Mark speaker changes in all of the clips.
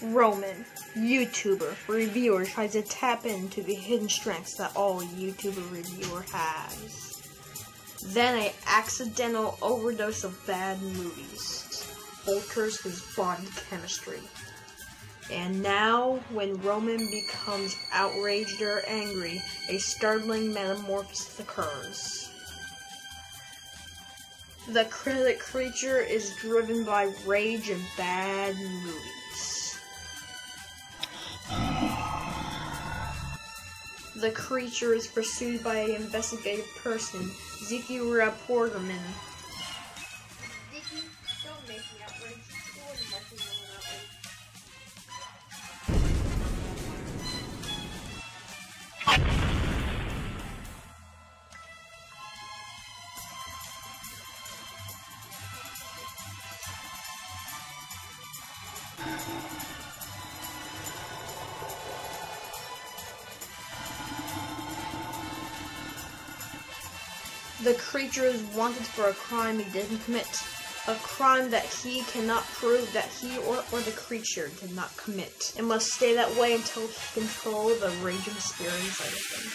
Speaker 1: Roman, YouTuber, reviewer tries to tap into the hidden strengths that all YouTuber reviewer has. Then an accidental overdose of bad movies alters his body chemistry. And now, when Roman becomes outraged or angry, a startling metamorphosis occurs. The creature is driven by rage and bad movies. The creature is pursued by an investigative person, Ziki Porterman. Ziki, don't make me outraged. You wouldn't like me when outraged. The creature is wanted for a crime he didn't commit. A crime that he cannot prove that he or the creature did not commit. It must stay that way until he controls the raging spirit inside of him.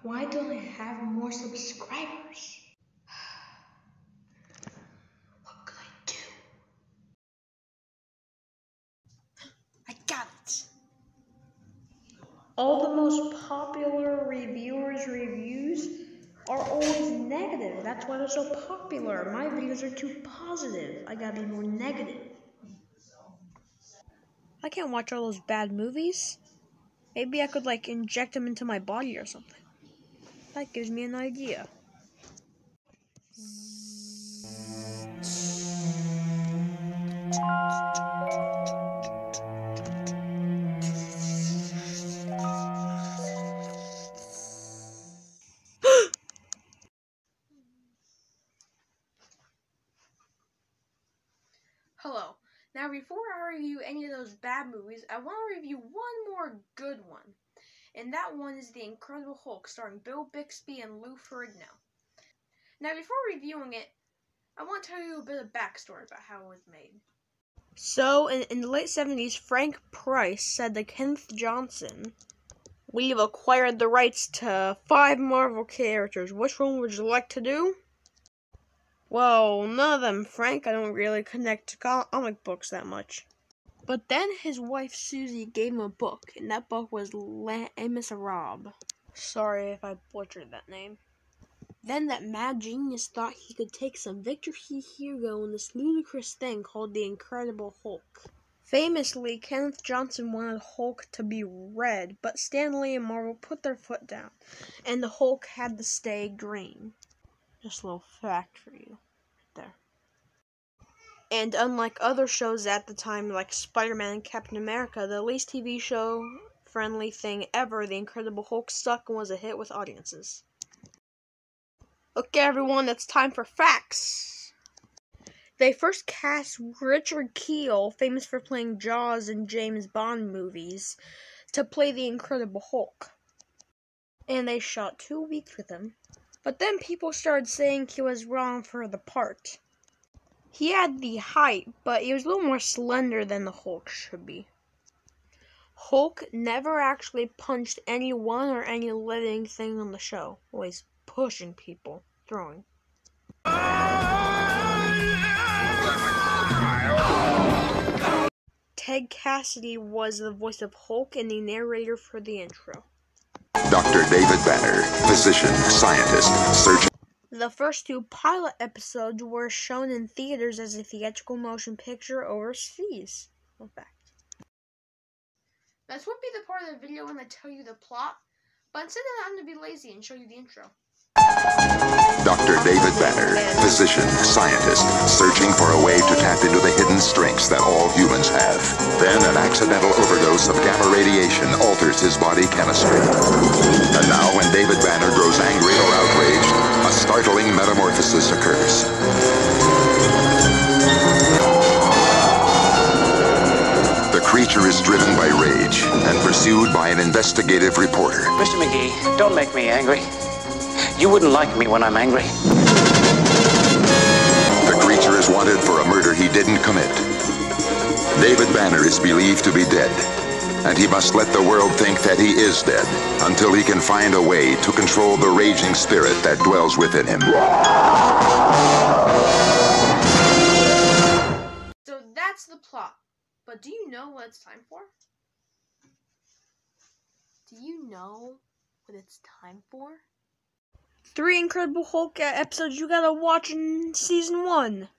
Speaker 1: Why don't I have more subscribers? What could I do? I got it! All the most popular reviewers' reviews are always negative. That's why they're so popular. My videos are too positive. I gotta be more negative. I can't watch all those bad movies. Maybe I could inject them into my body or something. That gives me an idea. Hello. Now before I review any of those bad movies, I want to review one more good one. And that one is The Incredible Hulk, starring Bill Bixby and Lou Ferrigno. Now before reviewing it, I want to tell you a bit of backstory about how it was made. So, in the late 70s, Frank Price said to Kenneth Johnson, "We've acquired the rights to 5 Marvel characters. Which one would you like to do?" "Well, none of them, Frank. I don't really connect to comic books that much." But then his wife Susie gave him a book, and that book was Les Miserables. Sorry if I butchered that name. Then that mad genius thought he could take some Victor Hugo in this ludicrous thing called The Incredible Hulk. Famously, Kenneth Johnson wanted Hulk to be red, but Stan Lee and Marvel put their foot down, and the Hulk had to stay green. Just a little fact for you, right there. And unlike other shows at the time, like Spider-Man and Captain America, the least TV show-friendly thing ever, The Incredible Hulk, stuck and was a hit with audiences. Okay, everyone, it's time for facts. They first cast Richard Kiel, famous for playing Jaws in James Bond movies, to play The Incredible Hulk. And they shot 2 weeks with him. But then people started saying he was wrong for the part. He had the height, but he was a little more slender than the Hulk should be. Hulk never actually punched anyone or any living thing on the show. Always pushing people, throwing. Ted Cassidy was the voice of Hulk and the narrator for the intro.
Speaker 2: Dr. David Banner, physician, scientist, surgeon.
Speaker 1: The first 2 pilot episodes were shown in theaters as a theatrical motion picture overseas. In fact. This would be the part of the video when I tell you the plot, but instead I'm going to be lazy and show you the intro.
Speaker 2: Dr. David Banner, physician, scientist, searching for a way to tap into the hidden strengths that all humans have. Then an accidental overdose of gamma radiation alters his body chemistry. And now when David Banner grows angry or outraged, a startling metamorphosis occurs. The creature is driven by rage and pursued by an investigative reporter.
Speaker 3: Mr. McGee, don't make me angry. You wouldn't like me when I'm angry.
Speaker 2: is wanted for a murder he didn't commit. David Banner is believed to be dead, and he must let the world think that he is dead until he can find a way to control the raging spirit that dwells within him.
Speaker 1: So that's the plot. But do you know what it's time for? Do you know what it's time for? 3 Incredible Hulk episodes you gotta watch in season 1.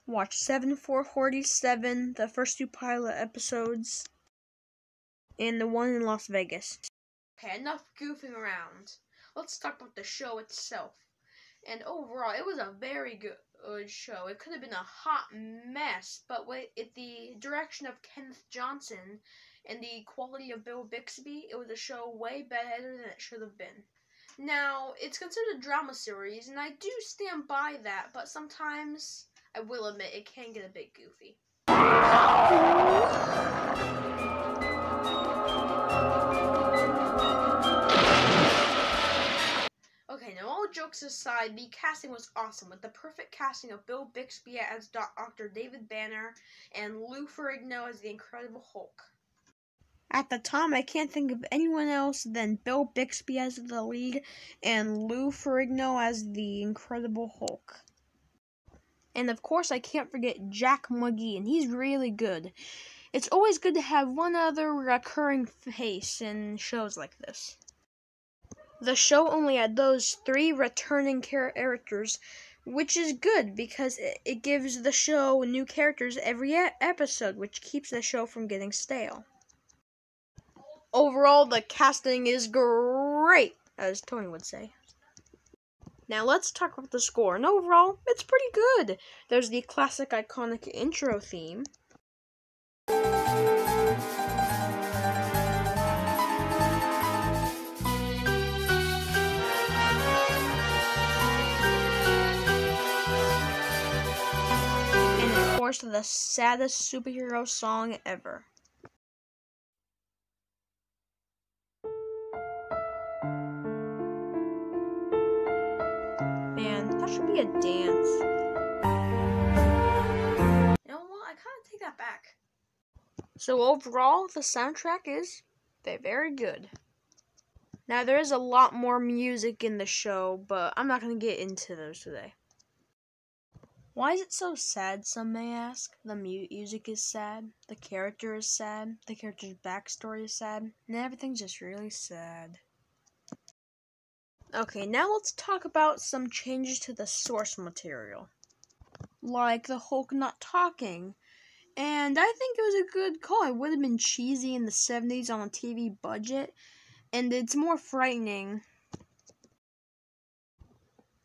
Speaker 1: Watch 7-4-47, the first 2 pilot episodes, and the one in Las Vegas. Okay, enough goofing around. Let's talk about the show itself. And overall, it was a very good show. It could have been a hot mess, but with the direction of Kenneth Johnson and the quality of Bill Bixby, it was a show way better than it should have been. Now, it's considered a drama series, and I do stand by that, but sometimes, I will admit, it can get a bit goofy. Okay, now all jokes aside, the casting was awesome, with the perfect casting of Bill Bixby as Dr. David Banner and Lou Ferrigno as the Incredible Hulk. At the time, I can't think of anyone else than Bill Bixby as the lead and Lou Ferrigno as the Incredible Hulk. And of course, I can't forget Jack McGee, and he's really good. It's always good to have one other recurring face in shows like this. The show only had those 3 returning characters, which is good because it gives the show new characters every episode, which keeps the show from getting stale. Overall, the casting is great, as Tony would say. Now let's talk about the score, and overall, it's pretty good. There's the classic iconic intro theme. The saddest superhero song ever. Man, that should be a dance. You know what? I kind of take that back. So overall, the soundtrack is very good. Now, there is a lot more music in the show, but I'm not going to get into those today. Why is it so sad, some may ask? The music is sad, the character is sad, the character's backstory is sad, and everything's just really sad. Okay, now let's talk about some changes to the source material. Like the Hulk not talking. And I think it was a good call. It would have been cheesy in the 70s on a TV budget, and it's more frightening.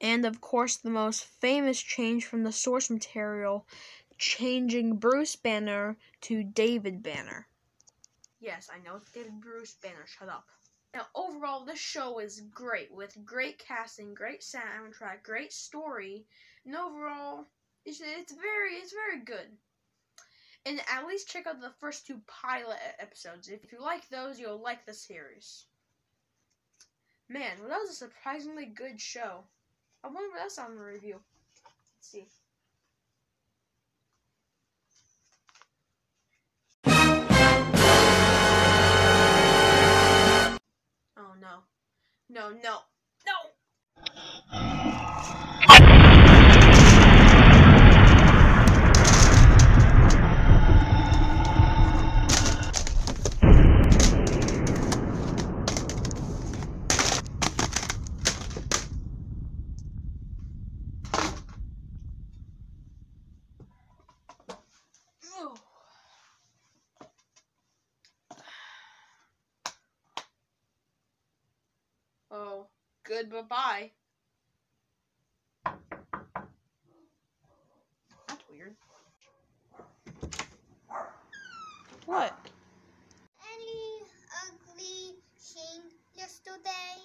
Speaker 1: And of course, the most famous change from the source material, changing Bruce Banner to David Banner. Yes, I know it's David Bruce Banner, shut up. Now, overall, this show is great, with great casting, great soundtrack, great story, and overall, it's very good. And at least check out the first 2 pilot episodes. If you like those, you'll like the series. Man, well, that was a surprisingly good show. I wonder what else on the review. Let's see. Oh no. No, no, no! Oh, good bye-bye. That's weird. What?
Speaker 3: Any ugly thing yesterday?